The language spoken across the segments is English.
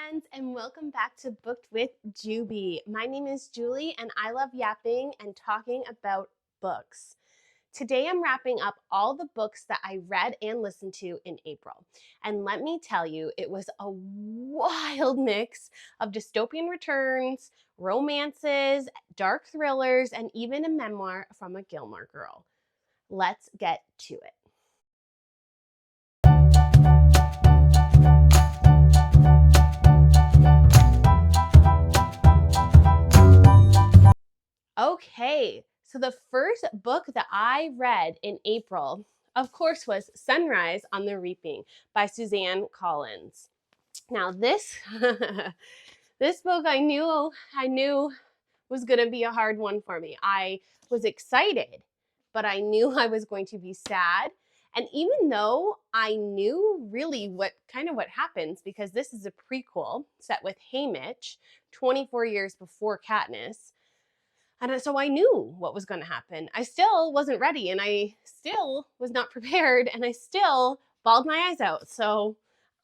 friends, and welcome back to Booked with Juby. My name is Julie, and I love yapping and talking about books. Today, I'm wrapping up all the books that I read and listened to in April. And let me tell you, it was a wild mix of dystopian returns, romances, dark thrillers, and even a memoir from a Gilmore Girl. Let's get to it. Okay, so the first book that I read in April, of course, was Sunrise on the Reaping by Suzanne Collins. Now this this book I knew was going to be a hard one for me. I was excited, but I knew I was going to be sad. And even though I knew really what happens, because this is a prequel set with Haymitch 24 years before Katniss, and so I knew what was going to happen. I still wasn't ready, and I still was not prepared, and I still bawled my eyes out. So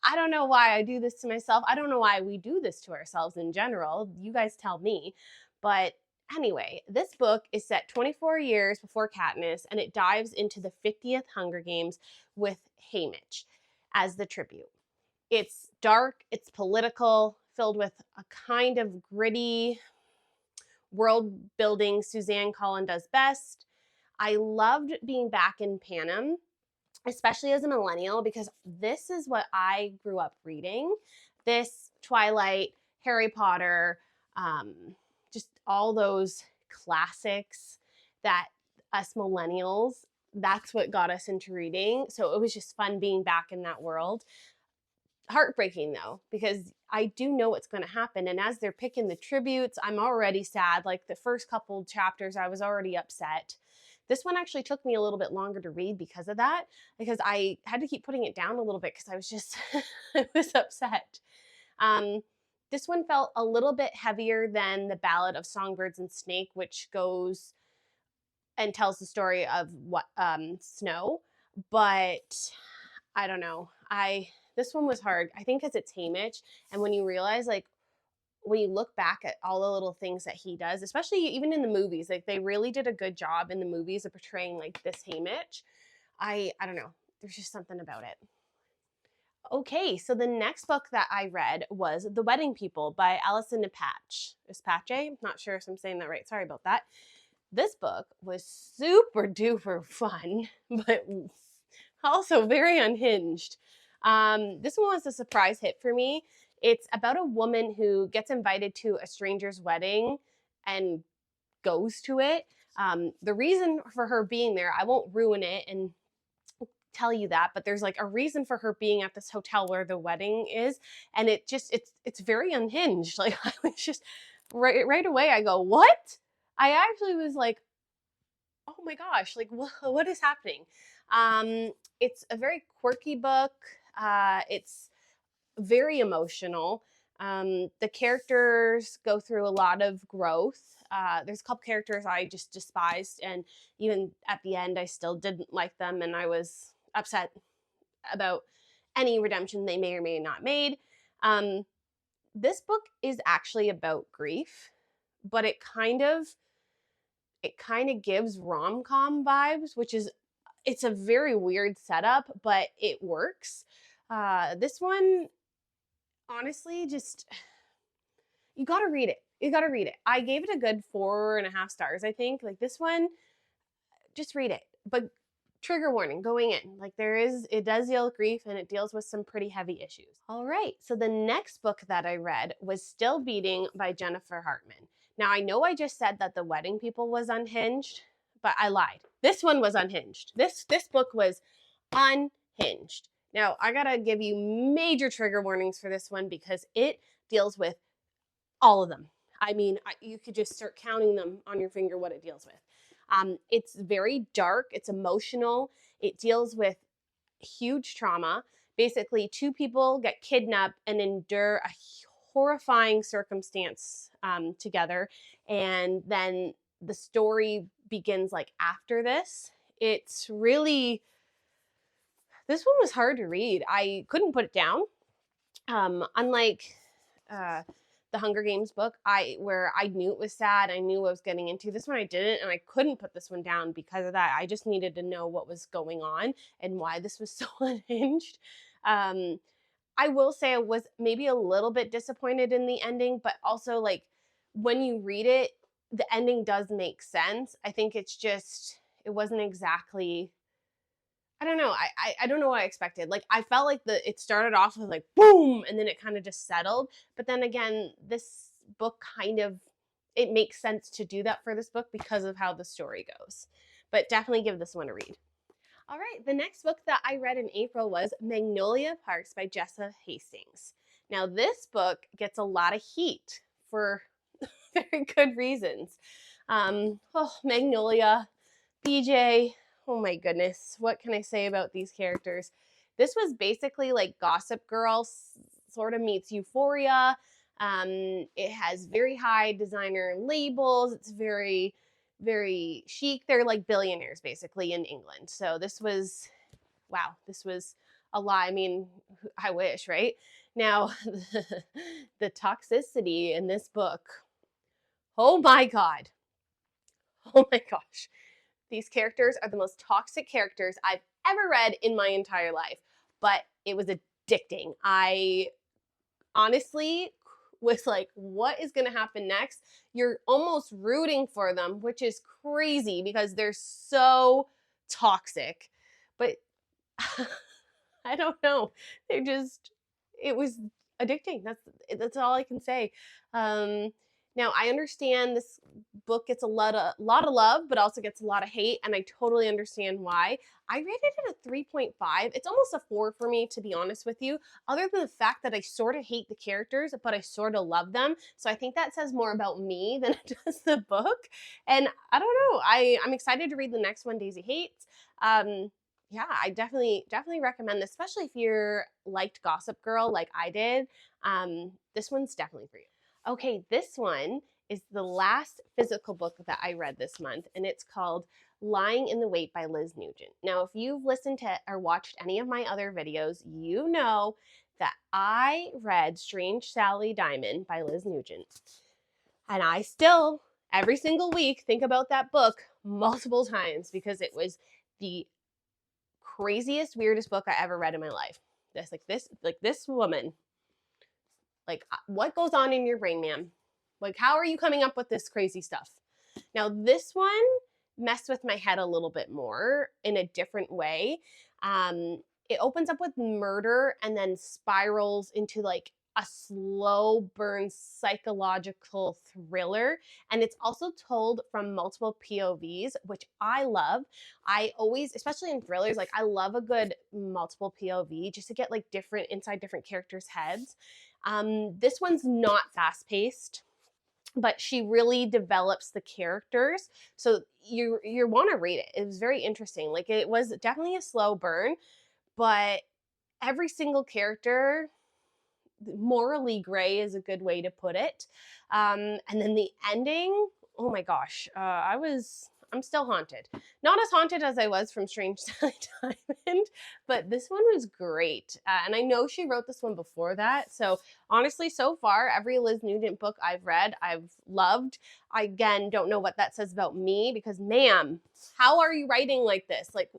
I don't know why I do this to myself. I don't know why we do this to ourselves in general. You guys tell me. But anyway, this book is set 24 years before Katniss, and it dives into the 50th Hunger Games with Haymitch as the tribute. It's dark, it's political, filled with a kind of gritty world building Suzanne Collins does best. I loved being back in Panem, especially as a millennial, because this is what I grew up reading. This, Twilight, Harry Potter, just all those classics that us millennials, that's what got us into reading. So it was just fun being back in that world. Heartbreaking though, because I do know what's going to happen. And as they're picking the tributes, I'm already sad. Like the first couple chapters, I was already upset. This one actually took me a little bit longer to read because of that, because I had to keep putting it down a little bit because I was just, I was upset. This one felt a little bit heavier than the Ballad of Songbirds and Snake, which goes and tells the story of what Snow, but I don't know. This one was hard. I think because it's Haymitch, and when you realize, like, when you look back at all the little things that he does, especially even in the movies, like they really did a good job in the movies of portraying like this Haymitch. I don't know. There's just something about it. Okay, so the next book that I read was The Wedding People by Alison Espach. Espach? Not sure if I'm saying that right. Sorry about that. This book was super duper fun, but also very unhinged. This one was a surprise hit for me. It's about a woman who gets invited to a stranger's wedding and goes to it. The reason for her being there, I won't ruin it and tell you that, but there's like a reason for her being at this hotel where the wedding is, and it's very unhinged. Like I was just right away I go, what? I actually was like, oh my gosh, like what is happening? It's a very quirky book. It's very emotional. The characters go through a lot of growth. There's a couple characters I just despised, and even at the end, I still didn't like them, and I was upset about any redemption they may or may not made. This book is actually about grief, but it kind of gives rom-com vibes, which is, it's a very weird setup, but it works. This one, honestly, just, you gotta read it. You gotta read it. I gave it a good 4.5 stars, I think. Like this one, just read it. But trigger warning going in. Like it does deal with grief, and it deals with some pretty heavy issues. All right, so the next book that I read was Still Beating by Jennifer Hartmann. Now, I know I just said that The Wedding People was unhinged, but I lied. This one was unhinged. This book was unhinged. Now, I gotta give you major trigger warnings for this one because it deals with all of them. I mean, you could just start counting them on your finger what it deals with. It's very dark. It's emotional. It deals with huge trauma. Basically, two people get kidnapped and endure a horrifying circumstance together, and then the story begins like after this. It's really, this one was hard to read. I couldn't put it down. Unlike the Hunger Games book, where I knew it was sad. I knew what I was getting into. This one I didn't, and I couldn't put this one down because of that. I just needed to know what was going on and why this was so unhinged. I will say I was maybe a little bit disappointed in the ending, but also like when you read it, the ending does make sense. I think it's just, it wasn't exactly, I don't know. I don't know what I expected. Like I felt like it started off with like boom, and then it kind of just settled. But then again, this book kind of, it makes sense to do that for this book because of how the story goes. But definitely give this one a read. All right, the next book that I read in April was Magnolia Parks by Jessa Hastings. Now this book gets a lot of heat for very good reasons. Magnolia, BJ, oh my goodness, what can I say about these characters? This was basically like Gossip Girl sort of meets Euphoria. It has very high designer labels. It's very, very chic. They're like billionaires basically in England. So this was, wow, this was a lot. I mean, I wish, right? Now, the toxicity in this book, oh my God. Oh my gosh. These characters are the most toxic characters I've ever read in my entire life, but it was addicting. I honestly was like, what is going to happen next? You're almost rooting for them, which is crazy because they're so toxic. But I don't know. It was addicting. That's all I can say. Now I understand this book gets a lot of love, but also gets a lot of hate, and I totally understand why. I rated it at 3.5. It's almost a 4 for me, to be honest with you, other than the fact that I sort of hate the characters, but I sort of love them. So I think that says more about me than it does the book. And I don't know. I'm excited to read the next one, Daisy Hates. Yeah, I definitely recommend this, especially if you're liked Gossip Girl like I did. This one's definitely for you. Okay, this one is the last physical book that I read this month, and it's called Lying in the Wait by Liz Nugent. Now, if you've listened to or watched any of my other videos, you know that I read Strange Sally Diamond by Liz Nugent. And I still, every single week, think about that book multiple times because it was the craziest, weirdest book I ever read in my life. This woman, like, what goes on in your brain, ma'am? Like, how are you coming up with this crazy stuff? Now, this one messed with my head a little bit more in a different way. It opens up with murder and then spirals into like a slow burn psychological thriller. And it's also told from multiple POVs, which I love. I always, especially in thrillers, like I love a good multiple POV just to get like inside different characters' heads. This one's not fast paced, but she really develops the characters. So you want to read it. It was very interesting. Like it was definitely a slow burn, but every single character, morally gray is a good way to put it. And then the ending, oh my gosh, I'm still haunted. Not as haunted as I was from Strange Sally Diamond, but this one was great. And I know she wrote this one before that. So honestly, so far, every Liz Nugent book I've read, I've loved. I, again, don't know what that says about me because, ma'am, how are you writing like this? Like,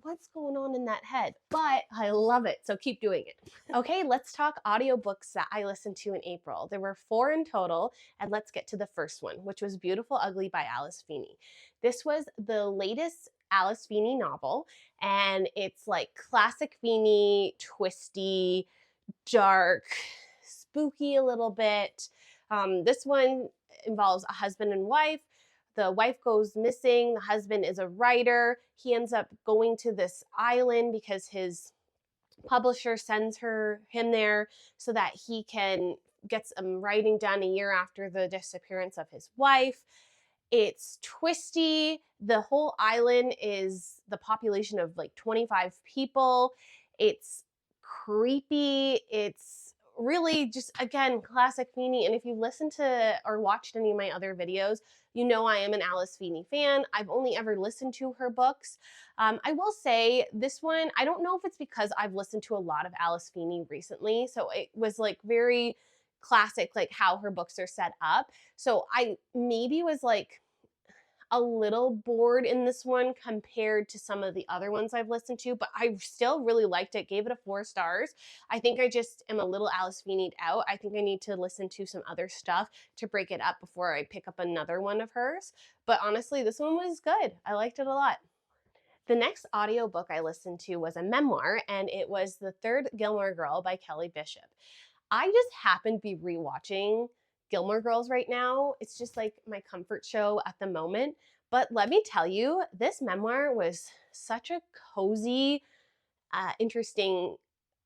what's going on in that head? But I love it, so keep doing it. Okay, let's talk audiobooks that I listened to in April. There were 4 in total, and let's get to the first one, which was Beautiful Ugly by Alice Feeney. This was the latest Alice Feeney novel, and it's like classic Feeney, twisty, dark, spooky a little bit. This one involves a husband and wife. The wife goes missing. The husband is a writer. He ends up going to this island because his publisher sends him there so that he can get some writing done a year after the disappearance of his wife. It's twisty. The whole island is the population of like 25 people. It's creepy. It's really just, again, classic Feeney. And if you've listened to or watched any of my other videos, you know I am an Alice Feeney fan. I've only ever listened to her books. I will say this one, I don't know if it's because I've listened to a lot of Alice Feeney recently, so it was like very classic, like how her books are set up. So I maybe was like a little bored in this one compared to some of the other ones I've listened to, but I still really liked it. Gave it a 4 stars. I think I just am a little Alice Feeney'd out. I think I need to listen to some other stuff to break it up before I pick up another one of hers. But honestly, this one was good. I liked it a lot. The next audiobook I listened to was a memoir, and it was The Third Gilmore Girl by Kelly Bishop. I just happen to be rewatching Gilmore Girls right now. It's just like my comfort show at the moment. But let me tell you, this memoir was such a cozy, interesting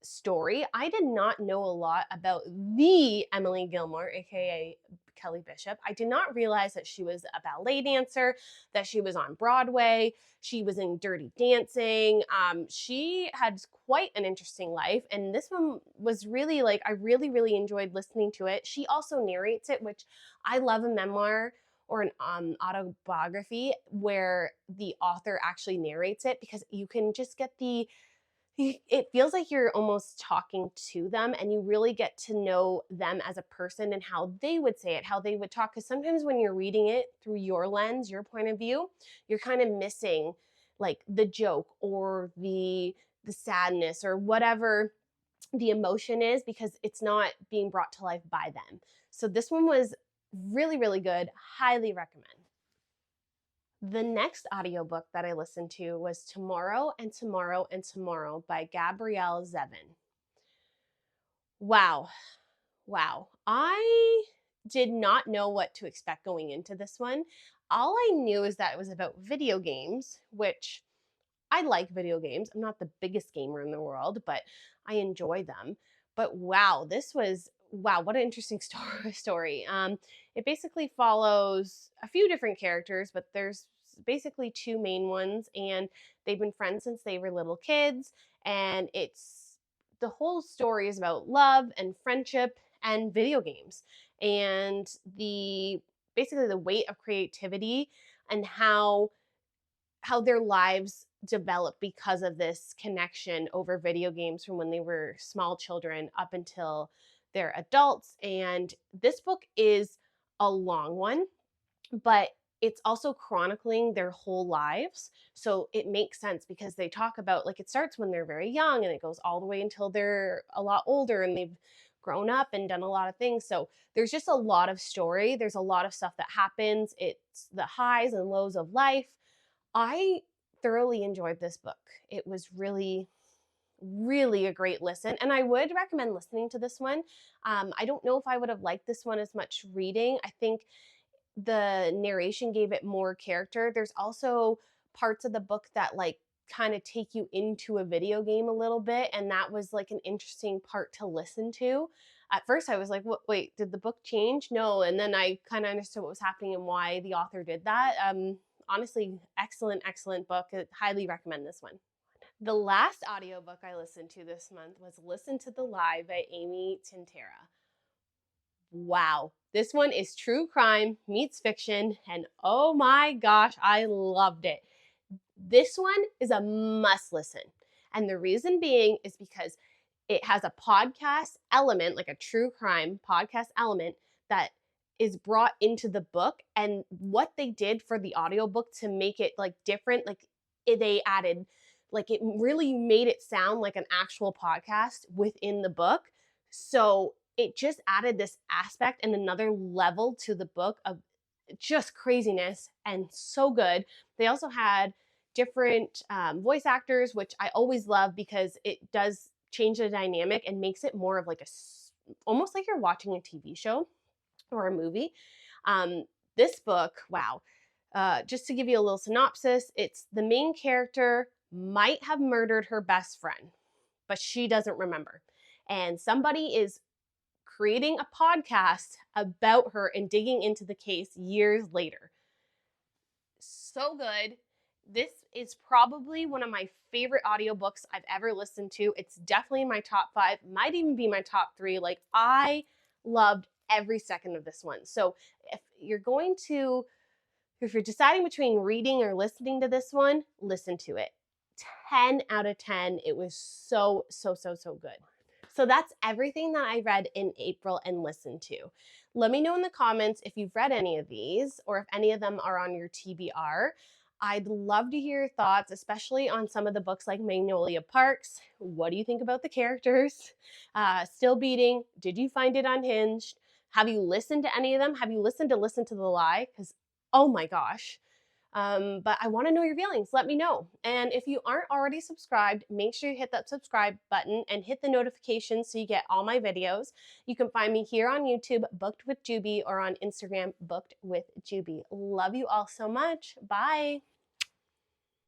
story. I did not know a lot about the Emily Gilmore, aka Kelly Bishop. I did not realize that she was a ballet dancer, that she was on Broadway, she was in Dirty Dancing. She had quite an interesting life, and this one was really like, I really, really enjoyed listening to it. She also narrates it, which I love a memoir or an autobiography where the author actually narrates it, because you can just get it feels like you're almost talking to them, and you really get to know them as a person and how they would say it, how they would talk. Because sometimes when you're reading it through your lens, your point of view, you're kind of missing like the joke or the sadness or whatever the emotion is, because it's not being brought to life by them. So this one was really, really good. Highly recommend. The next audiobook that I listened to was Tomorrow and Tomorrow and Tomorrow by Gabrielle Zevin. Wow. Wow. I did not know what to expect going into this one. All I knew is that it was about video games, which I like video games. I'm not the biggest gamer in the world, but I enjoy them. But wow, what an interesting story. It basically follows a few different characters, but there's basically 2 main ones, and they've been friends since they were little kids. And the whole story is about love and friendship and video games, and basically the weight of creativity, and how their lives develop because of this connection over video games from when they were small children up until they're adults. And this book is a long one, but it's also chronicling their whole lives. So it makes sense, because they talk about, like, it starts when they're very young and it goes all the way until they're a lot older and they've grown up and done a lot of things. So there's just a lot of story. There's a lot of stuff that happens. It's the highs and lows of life. I thoroughly enjoyed this book. It was really, really a great listen, and I would recommend listening to this one. I don't know if I would have liked this one as much reading. I think the narration gave it more character. There's also parts of the book that like kind of take you into a video game a little bit, and that was like an interesting part to listen to. At first I was like, wait, did the book change? No. And then I kind of understood what was happening and why the author did that. Honestly, excellent book. I highly recommend this one. The last audiobook I listened to this month was Listen to the Lie by Amy Tintera. Wow, this one is true crime meets fiction, and oh my gosh, I loved it. This one is a must listen. And the reason being is because it has a podcast element, like a true crime podcast element, that is brought into the book. And what they did for the audiobook to make it like different, like they added, like it really made it sound like an actual podcast within the book. So it just added this aspect and another level to the book of just craziness, and so good. They also had different voice actors, which I always love, because it does change the dynamic and makes it more of like almost like you're watching a TV show or a movie. This book, wow. Just to give you a little synopsis, it's the main character might have murdered her best friend, but she doesn't remember. And somebody is creating a podcast about her and digging into the case years later. So good. This is probably one of my favorite audiobooks I've ever listened to. It's definitely in my top 5, might even be my top 3. Like, I loved every second of this one. So if you're deciding between reading or listening to this one, listen to it. 10 out of 10. It was so good. So that's everything that I read in April and listened to. Let me know in the comments if you've read any of these or if any of them are on your TBR. I'd love to hear your thoughts, especially on some of the books like Magnolia Parks. What do you think about the characters? Still Beating, did you find it unhinged? Have you listened to any of them? Have you listened to Listen to the Lie? Because, oh my gosh, but I want to know your feelings. Let me know. And if you aren't already subscribed, make sure you hit that subscribe button and hit the notifications so you get all my videos. You can find me here on YouTube, Booked with Juby, or on Instagram, Booked with Juby. Love you all so much. Bye.